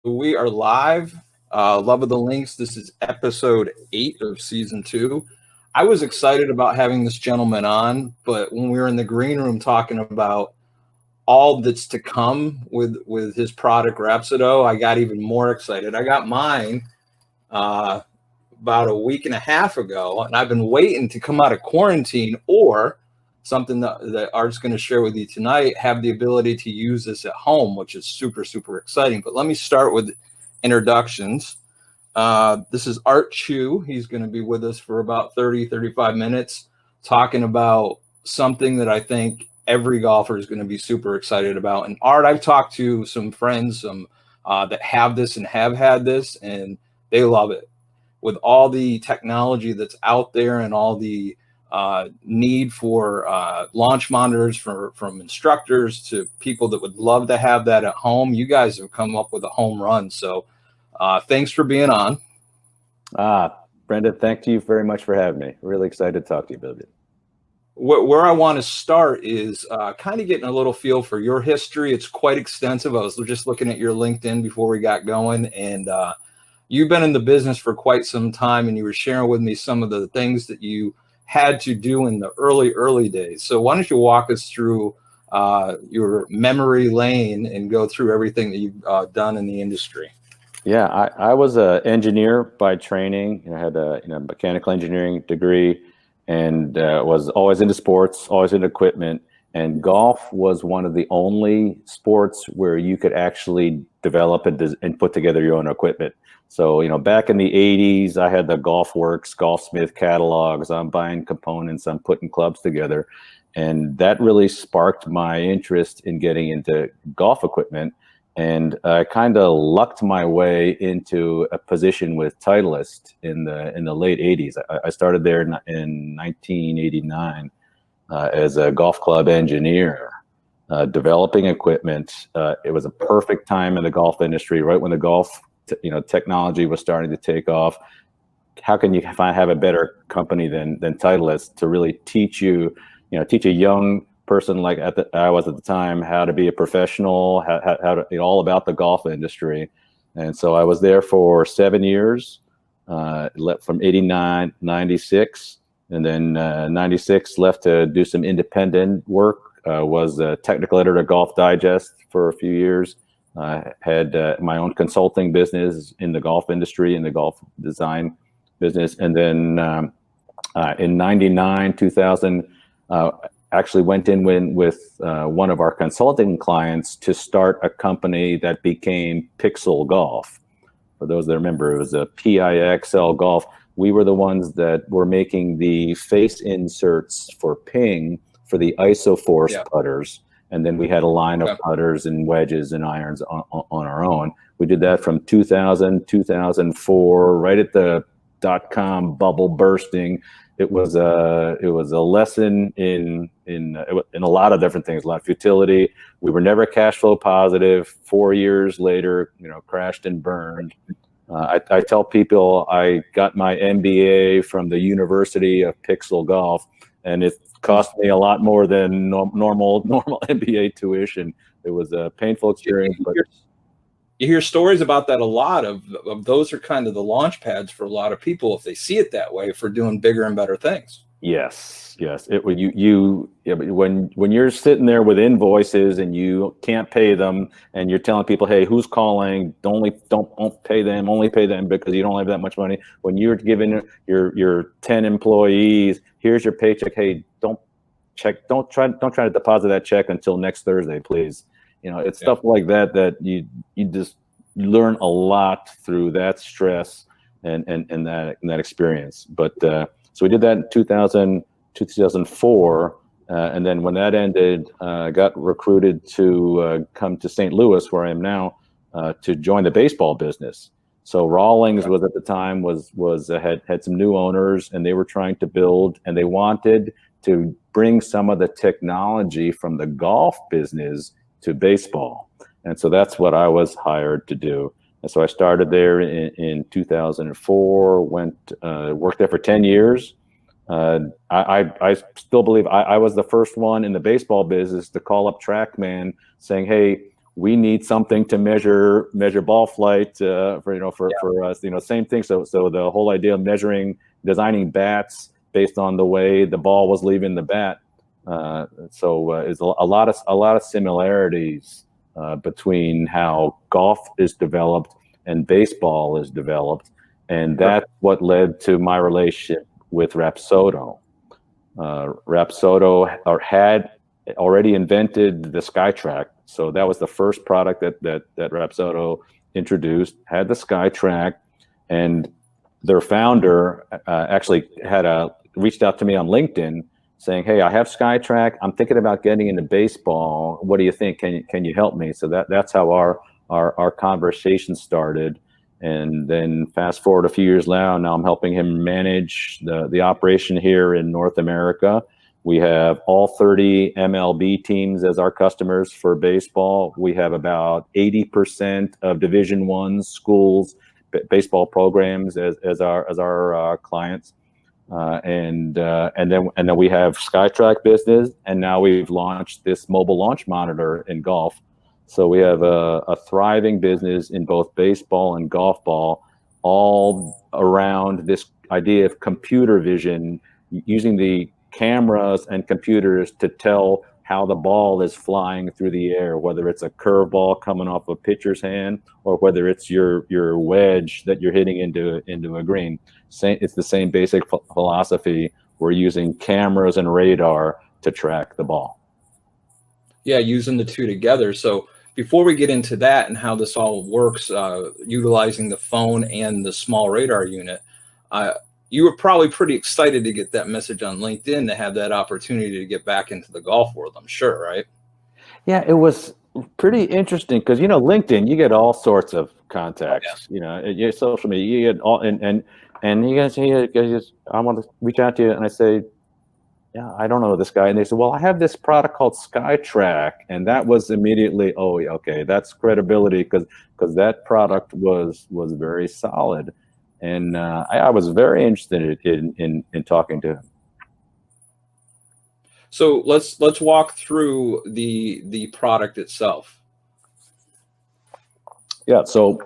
We are live. Love of the Links. This is episode 8 of season 2. I was excited about having this gentleman on, but when we were in the green room talking about all that's to come with his product Rapsodo, I got even more excited. I got mine about a week and a half ago, and I've been waiting to come out of quarantine or something that Art's going to share with you tonight, have the ability to use this at home, which is super, super exciting. But let me start with introductions. This is Art Chou. He's going to be with us for about 35 minutes talking about something that I think every golfer is going to be super excited about. And Art, I've talked to some friends that have this and have had this, and they love it. With all the technology that's out there and all the need for launch monitors from instructors to people that would love to have that at home, you guys have come up with a home run. So thanks for being on. Brendan, thank you very much for having me. Really excited to talk to you about it. Where I want to start is kind of getting a little feel for your history. It's quite extensive. I was just looking at your LinkedIn before we got going, and you've been in the business for quite some time, and you were sharing with me some of the things that you had to do in the early days. So why don't you walk us through your memory lane and go through everything that you've done in the industry? Yeah, I was an engineer by training. I had a mechanical engineering degree, and was always into sports, always into equipment. And golf was one of the only sports where you could actually develop and put together your own equipment. So, back in the 80s, I had the Golf Works, Golfsmith catalogs. I'm buying components, I'm putting clubs together. And that really sparked my interest in getting into golf equipment. And I kind of lucked my way into a position with Titleist in the late 80s. I started there in 1989 as a golf club engineer, developing equipment. It was a perfect time in the golf industry, right when the golf technology was starting to take off. How can you have a better company than Titleist to really teach a young person like I was at the time how to be a professional, how to all about the golf industry. And so I was there for 7 years, from 89, 96, and then 96 left to do some independent work. Was a technical editor of Golf Digest for a few years. Had my own consulting business in the golf industry, in the golf design business. And then in 99, 2000, actually went in with one of our consulting clients to start a company that became Pixel Golf. For those that remember, it was a PIXL Golf. We were the ones that were making the face inserts for Ping for the Isoforce putters. And then we had a line of putters and wedges and irons on our own. We did that from 2000, 2004, right at the .com bubble bursting. It was a lesson in a lot of different things, a lot of futility. We were never cash flow positive. 4 years later, crashed and burned. I tell people I got my MBA from the University of Pixel Golf, and it cost me a lot more than normal MBA tuition. It was a painful experience. You hear stories about that a lot of those are kind of the launch pads for a lot of people if they see it that way for doing bigger and better things. Yes. When you're sitting there with invoices and you can't pay them, and you're telling people, hey, who's calling? Don't pay them. Only pay them because you don't have that much money. When you're giving your 10 employees, here's your paycheck. Hey, don't try to deposit that check until next Thursday, please. It's stuff like that you just learn a lot through that stress and that experience. But so we did that in 2004, and then when that ended, I got recruited to come to St. Louis, where I am now, to join the baseball business. So Rawlings was at the time had some new owners, and they were trying to build, and they wanted to bring some of the technology from the golf business to baseball. And so that's what I was hired to do. And so I started there in 2004, worked there for 10 years. I still believe I was the first one in the baseball business to call up TrackMan saying, hey, we need something to measure ball flight for us. Same thing. So the whole idea of designing bats based on the way the ball was leaving the bat. Is a lot of similarities between how golf is developed and baseball is developed, and that's what led to my relationship with Rapsodo. Rapsodo had already invented the SkyTrack, so that was the first product that Rapsodo introduced. Had the SkyTrack, and their founder actually reached out to me on LinkedIn saying, "Hey, I have SkyTrack. I'm thinking about getting into baseball. What do you think? Can you help me?" So that's how our conversation started. And then fast forward a few years now I'm helping him manage the operation here in North America. We have all 30 MLB teams as our customers for baseball. We have about 80% of Division I schools baseball programs as our clients. And then we have SkyTrack business, and now we've launched this mobile launch monitor in golf. So we have a thriving business in both baseball and golf ball, all around this idea of computer vision, using the cameras and computers to tell how the ball is flying through the air, whether it's a curveball coming off a pitcher's hand or whether it's your wedge that you're hitting into a green. It's the same basic philosophy. We're using cameras and radar to track the ball. Yeah, using the two together. So before we get into that and how this all works, utilizing the phone and the small radar unit, you were probably pretty excited to get that message on LinkedIn to have that opportunity to get back into the golf world, I'm sure, right? Yeah, it was pretty interesting because, LinkedIn, you get all sorts of contacts. Your social media, you get all, and you guys, I want to reach out to you, and I say, yeah, I don't know this guy. And they said, well, I have this product called SkyTrack. And that was immediately, oh, okay, that's credibility because that product was very solid. And I was very interested in talking to him. So let's walk through the product itself. Yeah, so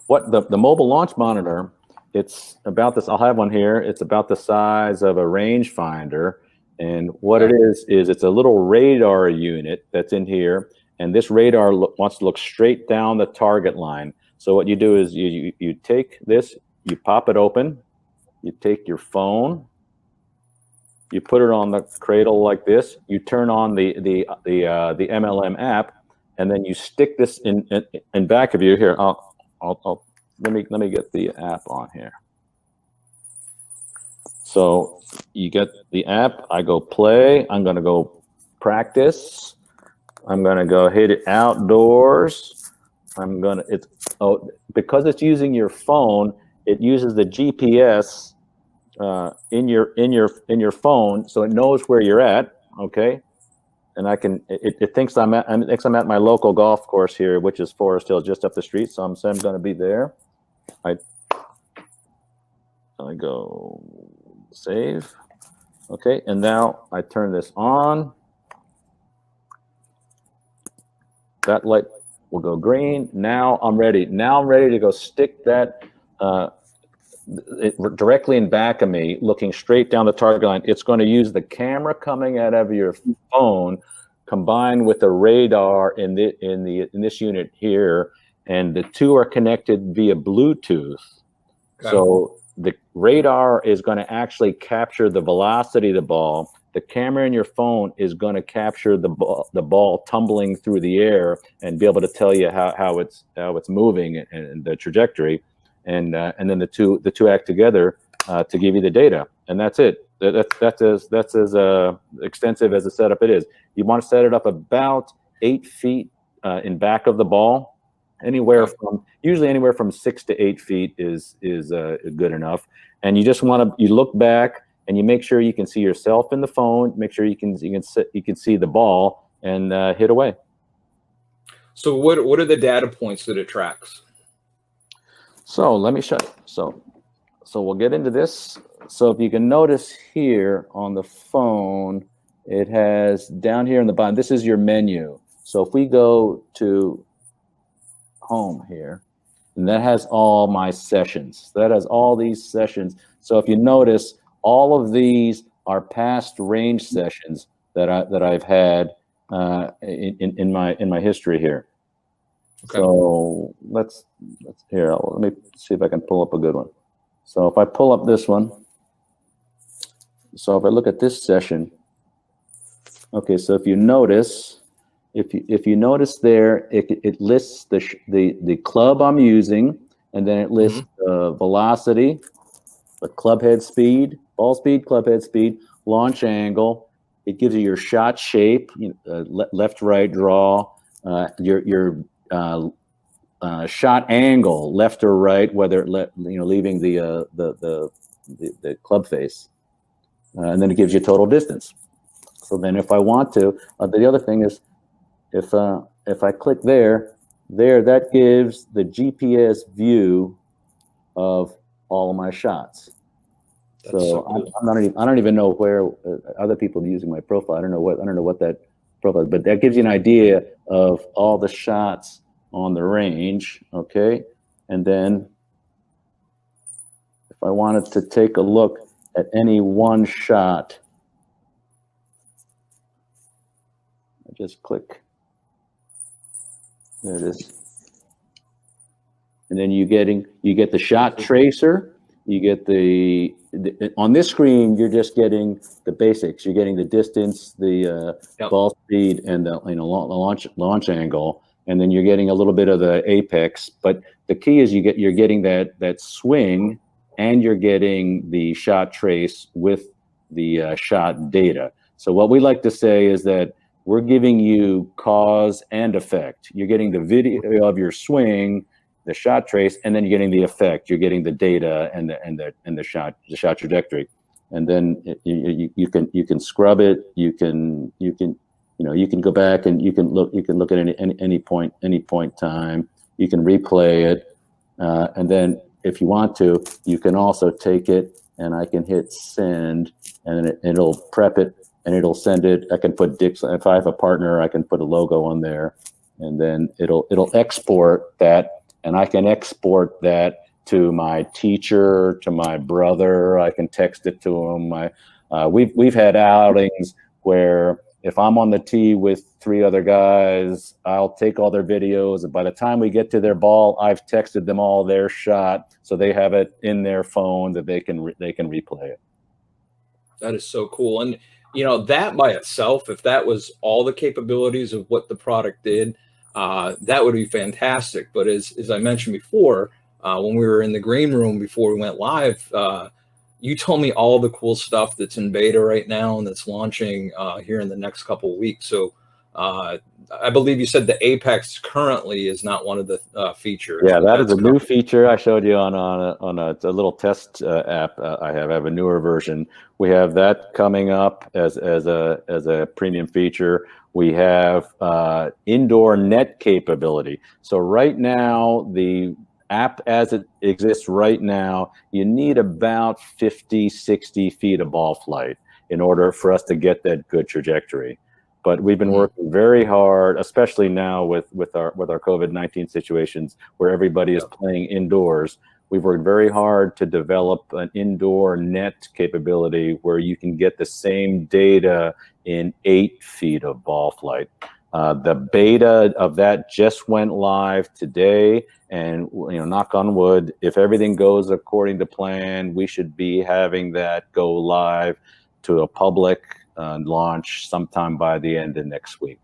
what the mobile launch monitor, it's about this. I'll have one here. It's about the size of a rangefinder. And what it is it's a little radar unit that's in here. And this radar wants to look straight down the target line. So what you do is you take this, you pop it open, you take your phone, you put it on the cradle like this, you turn on the MLM app, and then you stick this in back of you. Here, let me get the app on here. So you get the app, I go play, I'm gonna go practice, I'm gonna go hit it outdoors, because it's using your phone, it uses the GPS in your phone, so it knows where you're at, okay? And it thinks I'm at my local golf course here, which is Forest Hill, just up the street. So I'm going to be there. I go save, okay, and now I turn this on. That light will go green. Now I'm ready. Now I'm ready to go stick that directly in back of me, looking straight down the target line. It's going to use the camera coming out of your phone, combined with the radar in this unit here, and the two are connected via Bluetooth. So the radar is going to actually capture the velocity of the ball. The camera in your phone is going to capture the ball tumbling through the air and be able to tell you how it's moving and the trajectory. And then the two act together to give you the data, and that's it. That's as extensive as a setup it is. You want to set it up about 8 feet in back of the ball. Usually anywhere from 6 to 8 feet is good enough. And you just you look back and you make sure you can see yourself in the phone. Make sure you can see the ball and hit away. So what are the data points that it tracks? So let me show you. So we'll get into this. So if you can notice here on the phone, it has down here in the bottom, this is your menu. So if we go to home here, and that has all my sessions. That has all these sessions. So if you notice, all of these are past range sessions that I've had in my history here. Okay. So let's here. Let me see if I can pull up a good one. So if I pull up this one, so if I look at this session, okay. So if you notice. If you notice there, it lists the club I'm using, and then it lists velocity, the club head speed, ball speed, club head speed, launch angle. It gives you your shot shape, left, right draw, your shot angle, left or right, whether leaving the club face, and then it gives you total distance. So then, if I want to, the other thing is. If I click there, that gives the GPS view of all of my shots. That's so cool. I don't even know where other people are using my profile. I don't know what that profile is, but that gives you an idea of all the shots on the range. Okay, and then if I wanted to take a look at any one shot, I just click. There it is. And then you get the shot tracer. You get the on this screen, you're just getting the basics. You're getting the distance, the ball speed, and the launch angle, and then you're getting a little bit of the apex. But the key is you're getting that swing, and you're getting the shot trace with the shot data. So what we like to say is that we're giving you cause and effect. You're getting the video of your swing, the shot trace, and then you're getting the effect. You're getting the data and the shot trajectory, and then you can scrub it. You can go back and you can look at any point time. You can replay it, and then if you want to, you can also take it and I can hit send, and it'll prep it. And it'll send it. I can put Dick's. If I have a partner, I can put a logo on there, and then it'll export that, and I can export that to my teacher, to my brother. I can text it to him. We've had outings where if I'm on the tee with 3 other guys, I'll take all their videos, and by the time we get to their ball, I've texted them all their shot, so they have it in their phone that they can replay it. That is so cool. And that by itself, if that was all the capabilities of what the product did, that would be fantastic. But as I mentioned before, when we were in the green room before we went live, you told me all the cool stuff that's in beta right now and that's launching here in the next couple of weeks. So I believe you said the Apex currently is not one of the features. Yeah, that is a new feature I showed you on a little test app. I have a newer version. We have that coming up as a premium feature. We have indoor net capability. So right now, the app as it exists right now, you need about 50, 60 feet of ball flight in order for us to get that good trajectory. But we've been working very hard, especially now with our COVID-19 situations where everybody is playing indoors. We've worked very hard to develop an indoor net capability where you can get the same data in 8 feet of ball flight. The beta of that just went live today, and knock on wood, if everything goes according to plan, we should be having that go live to a public launch sometime by the end of next week.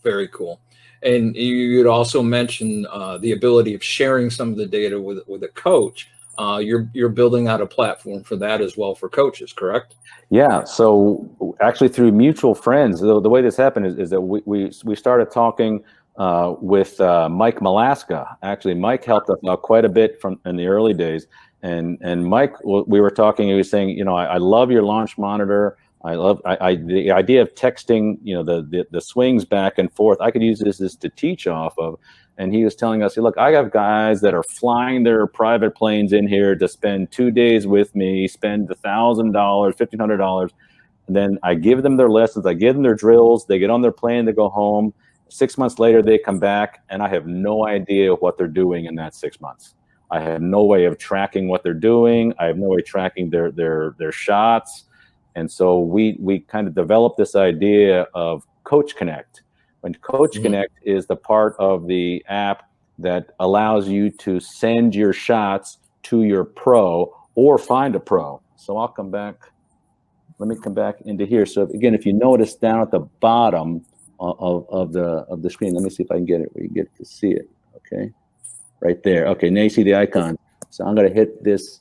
Very cool. And you'd also mentioned the ability of sharing some of the data with a coach. You're building out a platform for that as well for coaches, correct? Yeah. So actually, through mutual friends, the way this happened is that we started talking with Mike Malaska. Actually, Mike helped us out quite a bit in the early days. And Mike, we were talking. He was saying, I love your launch monitor. I love the idea of texting, the swings back and forth. I could use this to teach off of. And he was telling us, look, I have guys that are flying their private planes in here to spend 2 days with me, spend $1,000, $1,500. And then I give them their lessons, I give them their drills, they get on their plane, they go home. 6 months later, they come back, and I have no idea what they're doing in that 6 months. I have no way of tracking what they're doing. I have no way of tracking their shots. And so we kind of developed this idea of Coach Connect. When Coach Connect is the part of the app that allows you to send your shots to your pro or find a pro. So I'll come back. Let me come back into here. So again, if you notice down at the bottom of the screen, let me see if I can get it where you get to see it. Okay, right there. Okay, now you see the icon. So I'm going to hit this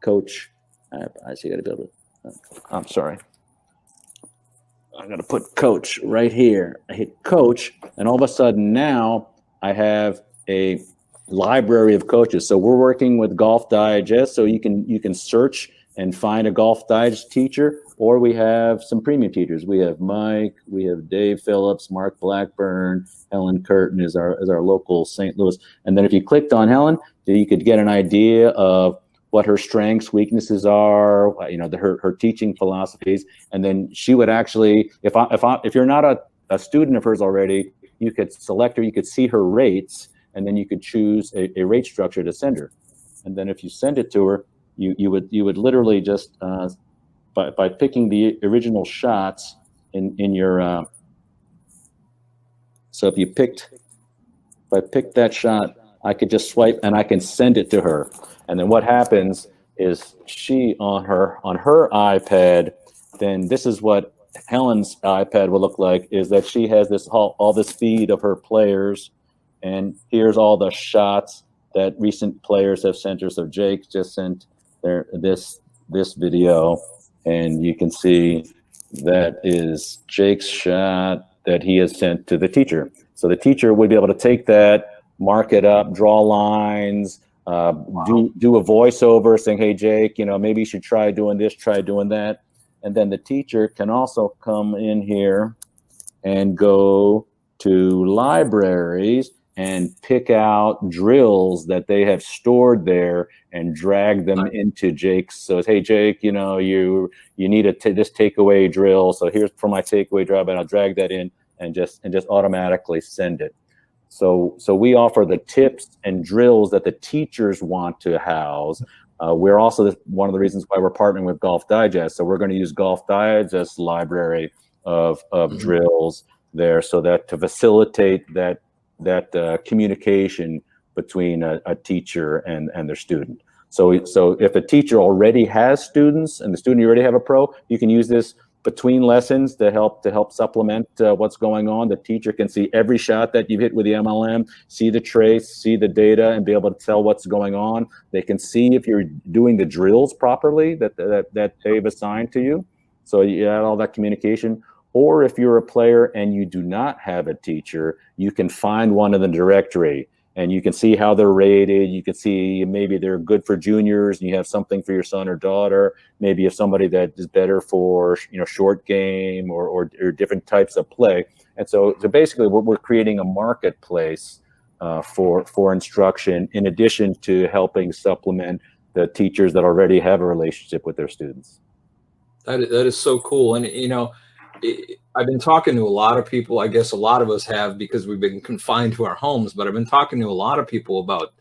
Coach app. I see. I got to be able to. I'm sorry. I'm going to put Coach right here. I hit Coach, and all of a sudden now I have a library of coaches. So we're working with Golf Digest, so you can search and find a Golf Digest teacher, or we have some premium teachers. We have Mike, we have Dave Phillips, Mark Blackburn, Helen Curtin is our local St. Louis. And then if you clicked on Helen, you could get an idea of what her strengths, weaknesses are, her teaching philosophies, and then she would actually, if you're not a student of hers already, you could select her, you could see her rates, and then you could choose a rate structure to send her. And then if you send it to her, you would literally just by picking the original shots in your so if I picked that shot, I could just swipe and I can send it to her. And then what happens is she on her iPad, then this is what Helen's iPad will look like, is that she has this all this feed of her players, and here's all the shots that recent players have sent her. So Jake just sent this video, and you can see that is Jake's shot that he has sent to the teacher. So the teacher would be able to take that, mark it up, draw lines, do a voiceover saying, hey, Jake, maybe you should try doing this, try doing that. And then the teacher can also come in here and go to libraries and pick out drills that they have stored there and drag them into Jake's. So, hey, Jake, you need this takeaway drill. So here's for my takeaway drill, and I'll drag that in and just automatically send it. So we offer the tips and drills that the teachers want to house. We're also one of the reasons why we're partnering with Golf Digest. So we're going to use Golf Digest's library of drills there, so that to facilitate that communication between a teacher and their student. So if a teacher already has students and the student already have a pro, you can use this between lessons to help supplement what's going on. The teacher can see every shot that you've hit with the MLM, see the trace, see the data, and be able to tell what's going on. They can see if you're doing the drills properly that they've assigned to you. So you add all that communication. Or if you're a player and you do not have a teacher, you can find one in the directory and you can see how they're rated. You can see maybe they're good for juniors and you have something for your son or daughter. Maybe you have somebody that is better for short game or different types of play. And so basically we're creating a marketplace for instruction, in addition to helping supplement the teachers that already have a relationship with their students. That is so cool. And I've been talking to a lot of people. I guess a lot of us have, because we've been confined to our homes, but I've been talking to a lot of people about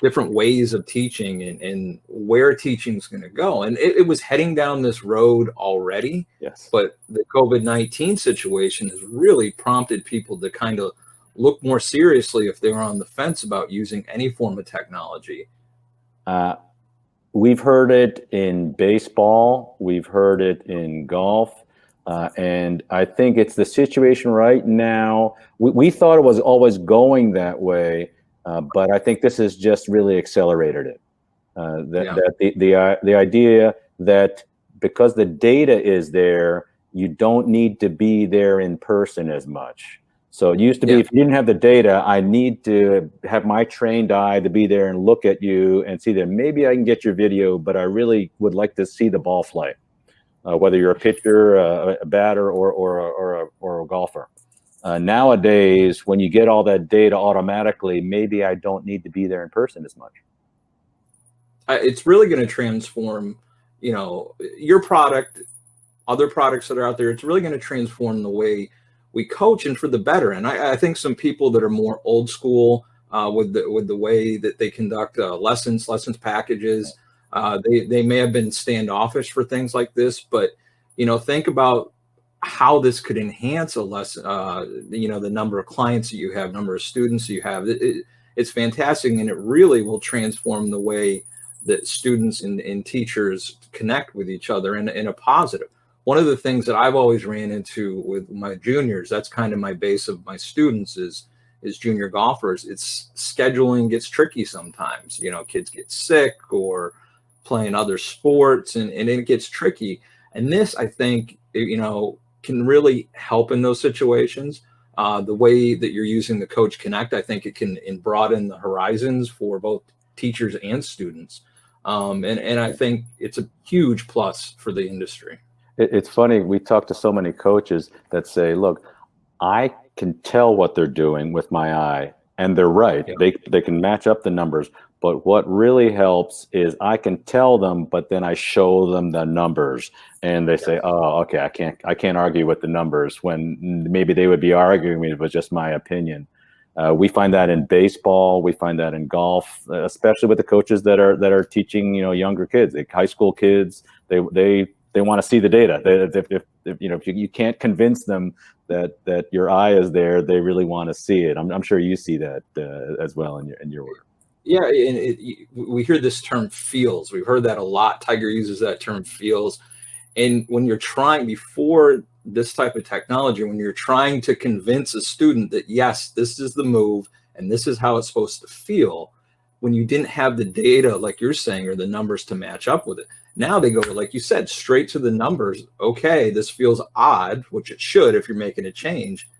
different ways of teaching and where teaching is going to go. And it was heading down this road already. Yes. But the COVID-19 situation has really prompted people to kind of look more seriously if they were on the fence about using any form of technology. We've heard it in baseball. We've heard it in golf. And I think it's the situation right now. We thought it was always going that way, but I think this has just really accelerated it. The idea that because the data is there, you don't need to be there in person as much. So it used to be, if you didn't have the data, I need to have my trained eye to be there and look at you and see that maybe I can get your video, but I really would like to see the ball fly. Whether you're a pitcher, a batter, or a golfer. Nowadays, when you get all that data automatically, maybe I don't need to be there in person as much. It's really going to transform, your product other products that are out there. It's really going to transform the way we coach, and for the better. And I think some people that are more old school with the way that they conduct lessons packages, they may have been standoffish for things like this. But think about how this could enhance a lesson. The number of clients that you have, number of students that you have. It's fantastic, and it really will transform the way that students and teachers connect with each other in a positive. One of the things that I've always ran into with my juniors, that's kind of my base of my students, is junior golfers. It's scheduling gets tricky sometimes. Kids get sick or playing other sports, and it gets tricky. And this, I think, can really help in those situations. The way that you're using the Coach Connect, I think it can broaden the horizons for both teachers and students. And I think it's a huge plus for the industry. It's funny, we talk to so many coaches that say, look, I can tell what they're doing with my eye, and they're right. Yeah. They can match up the numbers, but what really helps is I can tell them, but then I show them the numbers, and they say, oh, okay, I can't argue with the numbers, when maybe they would be arguing with it was just my opinion. We find that in baseball, we find that in golf, especially with the coaches that are teaching, younger kids, like high school kids. They want to see the data. If you can't convince them that your eye is there, they really want to see it. I'm sure you see that as well in your work. Yeah, and we hear this term feels. We've heard that a lot. Tiger uses that term feels. And when you're trying, before this type of technology, when you're trying to convince a student that, yes, this is the move and this is how it's supposed to feel, when you didn't have the data, like you're saying, or the numbers to match up with it, now they go, like you said, straight to the numbers. Okay, this feels odd, which it should if you're making a change,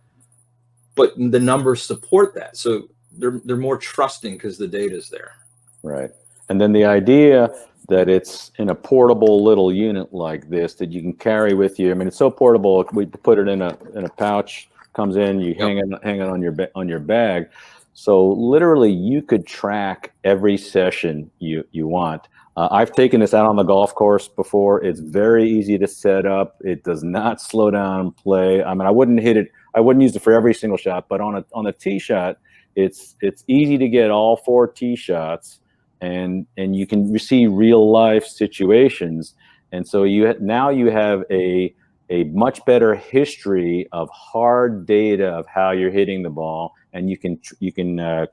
but the numbers support that. So they're more trusting because the data's there. Right. And then the idea that it's in a portable little unit like this that you can carry with you. I mean, it's so portable. We put it in a pouch, comes in, you hang it on your bag. So literally you could track every session you want. I've taken this out on the golf course before. It's very easy to set up. It does not slow down and play. I mean, I wouldn't use it for every single shot, but on a tee shot, it's easy to get all 4 tee shots, and you can see real life situations. And so now you have a much better history of hard data of how you're hitting the ball, and you can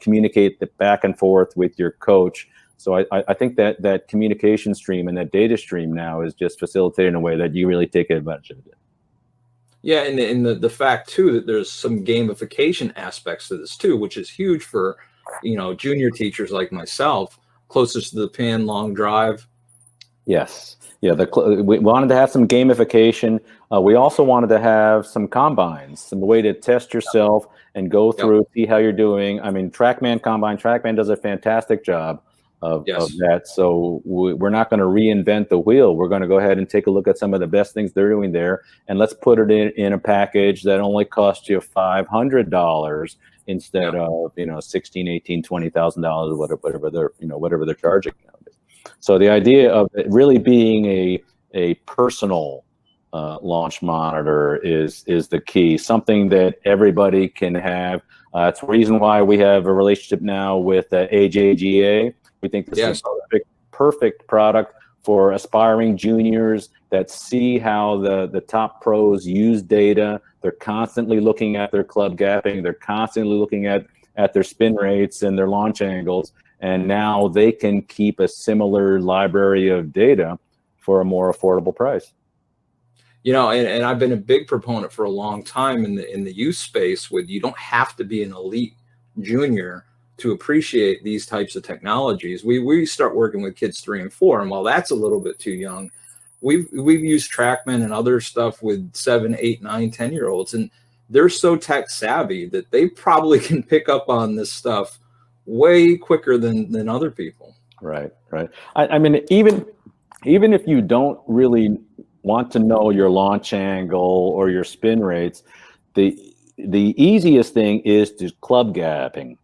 communicate the back and forth with your coach. So I think that communication stream and that data stream now is just facilitated in a way that you really take advantage of it. Yeah, and the fact too that there's some gamification aspects to this too, which is huge for junior teachers like myself, closest to the pin, long drive. Yes, yeah. We wanted to have some gamification. We also wanted to have some combines, some way to test yourself and go through, see how you're doing. I mean, TrackMan does a fantastic job of that. So we're not going to reinvent the wheel. We're going to go ahead and take a look at some of the best things they're doing there, and let's put it in a package that only costs you $500 instead of $16,000, $18,000, $20,000, whatever they're charging nowadays. So the idea of it really being a personal launch monitor is the key, something that everybody can have. It's the reason why we have a relationship now with AJGA. We think this is a perfect product for aspiring juniors that see how the top pros use data. They're constantly looking at their club gapping. They're constantly looking at their spin rates and their launch angles. And now they can keep a similar library of data for a more affordable price. And I've been a big proponent for a long time in the youth space with, you don't have to be an elite junior to appreciate these types of technologies. We start working with kids 3 and 4, and while that's a little bit too young, we've used TrackMan and other stuff with 7, 8, 9, 10-year-olds, and they're so tech savvy that they probably can pick up on this stuff way quicker than other people. Right. I mean, even if you don't really want to know your launch angle or your spin rates, the easiest thing is to club gapping.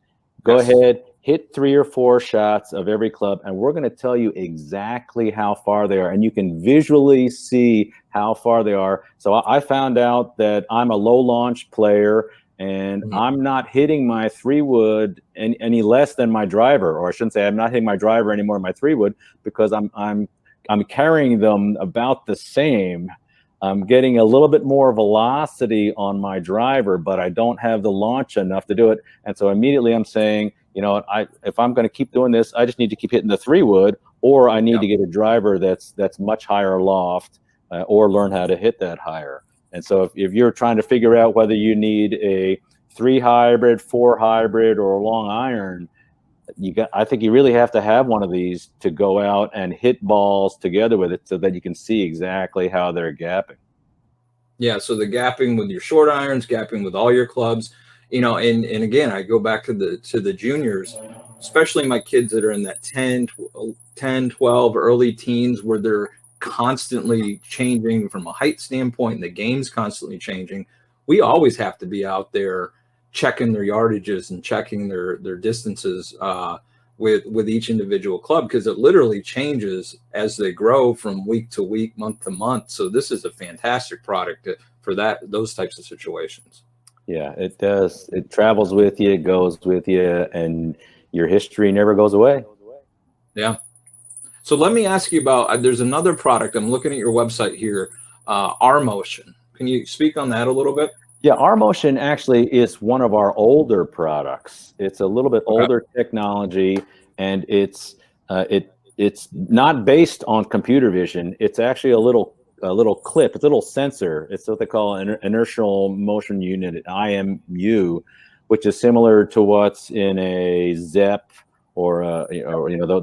Go ahead, hit 3 or 4 shots of every club, and we're going to tell you exactly how far they are, and you can visually see how far they are. So I found out that I'm a low launch player, and I'm not hitting my 3-wood any less than my driver, or I shouldn't say I'm not hitting my driver anymore, my 3-wood, because I'm carrying them about the same. I'm getting a little bit more velocity on my driver, but I don't have the launch enough to do it. And so immediately I'm saying, you know, if I'm going to keep doing this, I just need to keep hitting the 3-wood, or I need to get a driver that's much higher loft, or learn how to hit that higher. And so if you're trying to figure out whether you need a 3 hybrid, 4 hybrid, or a long iron, I think you really have to have one of these to go out and hit balls together with it, so that you can see exactly how they're gapping. Yeah, so the gapping with your short irons, gapping with all your clubs, you know, and again, I go back to the juniors, especially my kids that are in that 10, 12, early teens, where they're constantly changing from a height standpoint and the game's constantly changing. We always have to be out there checking their yardages and checking their distances with each individual club, because it literally changes as they grow from week to week, month to month. So this is a fantastic product for those types of situations. Yeah, it does. It travels with you, it goes with you, and your history never goes away. Yeah. So let me ask you about, there's another product. I'm looking at your website here, R-Motion. Can you speak on that a little bit? Yeah, R-Motion actually is one of our older products. It's a little bit older technology, and it's not based on computer vision. It's actually a little clip, it's a little sensor. It's what they call an inertial motion unit, IMU, which is similar to what's in a ZEP or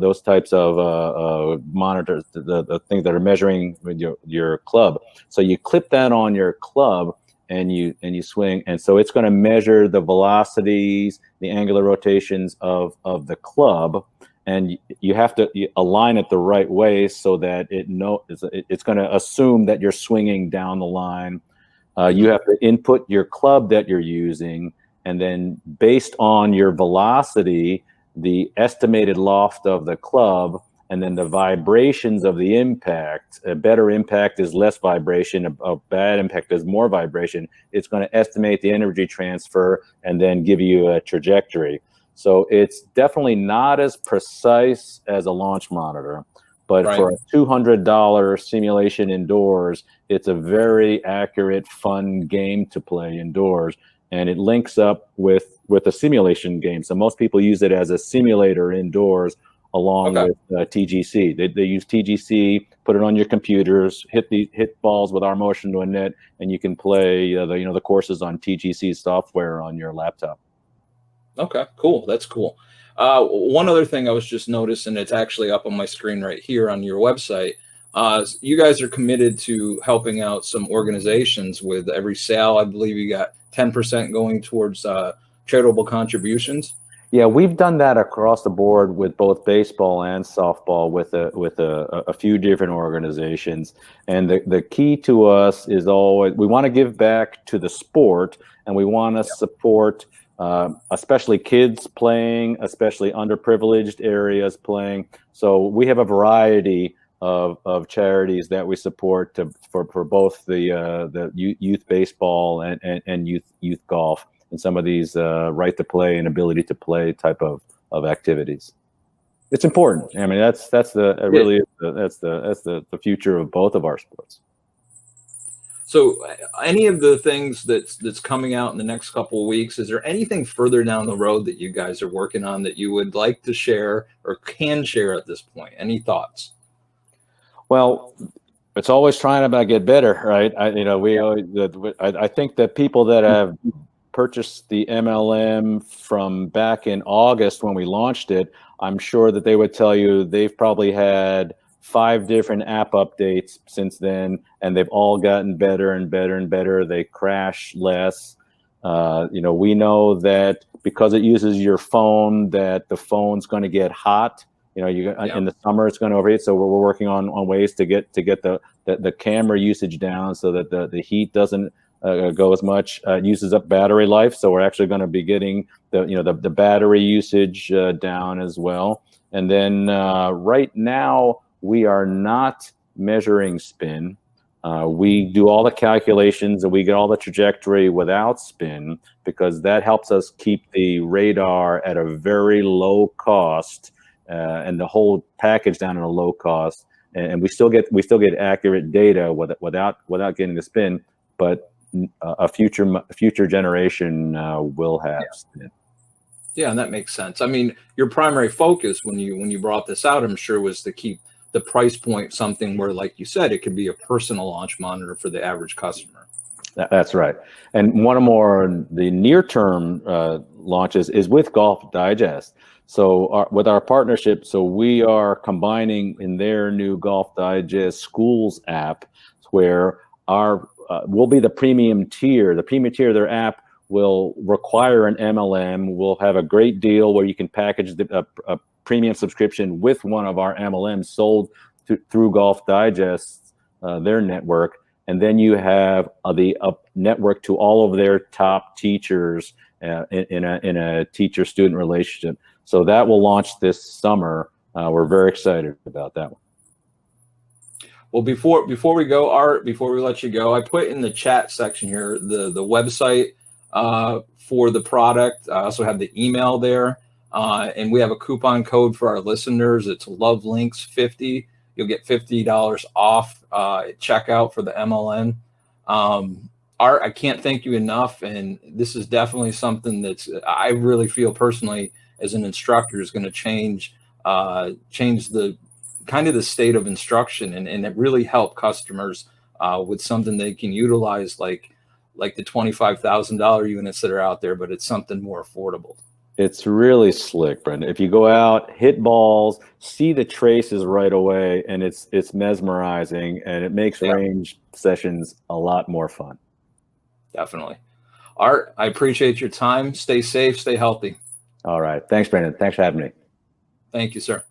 those types of monitors, the things that are measuring your club. So you clip that on your club, and you swing, and so it's going to measure the velocities, the angular rotations of the club, and you have to align it the right way so that it's going to assume that you're swinging down the line. You have to input your club that you're using, and then based on your velocity, the estimated loft of the club, and then the vibrations of the impact. A better impact is less vibration. A bad impact is more vibration. It's going to estimate the energy transfer and then give you a trajectory. So it's definitely not as precise as a launch monitor, but for a $200 simulation indoors, it's a very accurate, fun game to play indoors. And it links up with a simulation game. So most people use it as a simulator indoors, along with TGC. They use TGC, put it on your computers, hit balls with R-Motion to a net, and you can play the courses on TGC software on your laptop. Okay, cool. That's cool. One other thing I was just noticing, it's actually up on my screen right here on your website. You guys are committed to helping out some organizations with every sale. I believe you got 10% going towards charitable contributions. Yeah, we've done that across the board with both baseball and softball with a few different organizations. And the key to us is always, we want to give back to the sport, and we want to support especially kids playing, especially underprivileged areas playing. So we have a variety of charities that we support for both the youth baseball and youth golf, and some of these right to play and ability to play type of activities. It's important. I mean, that's the future of both of our sports. So any of the things that's coming out in the next couple of weeks, is there anything further down the road that you guys are working on that you would like to share or can share at this point? Any thoughts? Well, it's always trying to get better, right? I think that people that have purchased the MLM from back in August when we launched it, I'm sure that they would tell you they've probably had 5 different app updates since then, and they've all gotten better and better and better. They crash less. We know that because it uses your phone, that the phone's going to get hot. In the summer it's going to overheat. So we're working on ways to get the camera usage down so that the heat doesn't go as much. It uses up battery life, so we're actually going to be getting the battery usage down as well. And then right now we are not measuring spin. We do all the calculations and we get all the trajectory without spin, because that helps us keep the radar at a very low cost, and the whole package down at a low cost. And we still get accurate data without getting the spin, but a future generation will have spin. Yeah, and that makes sense. I mean, your primary focus when you brought this out, I'm sure, was to keep the price point something where, like you said, it could be a personal launch monitor for the average customer. That's right. And one more, the near-term launches is with Golf Digest. So with our partnership, so we are combining in their new Golf Digest Schools app, where we'll be the premium tier. The premium tier of their app will require an MLM. We'll have a great deal where you can package a premium subscription with one of our MLMs sold through Golf Digest, their network. And then you have the network to all of their top teachers in a teacher-student relationship. So that will launch this summer. We're very excited about that one. Well, before we go, Art, before we let you go, I put in the chat section here the website for the product. I also have the email there, and we have a coupon code for our listeners. It's LoveLinks50. You'll get $50 off at checkout for the MLN. Art, I can't thank you enough, and this is definitely something I really feel personally as an instructor is going to change the kind of the state of instruction, and it really help customers with something they can utilize, like the $25,000 units that are out there, but it's something more affordable. It's really slick, Brendan. If you go out, hit balls, see the traces right away, and it's mesmerizing, and it makes range sessions a lot more fun. Definitely. Art, I appreciate your time. Stay safe, stay healthy. All right. Thanks, Brendan. Thanks for having me. Thank you, sir.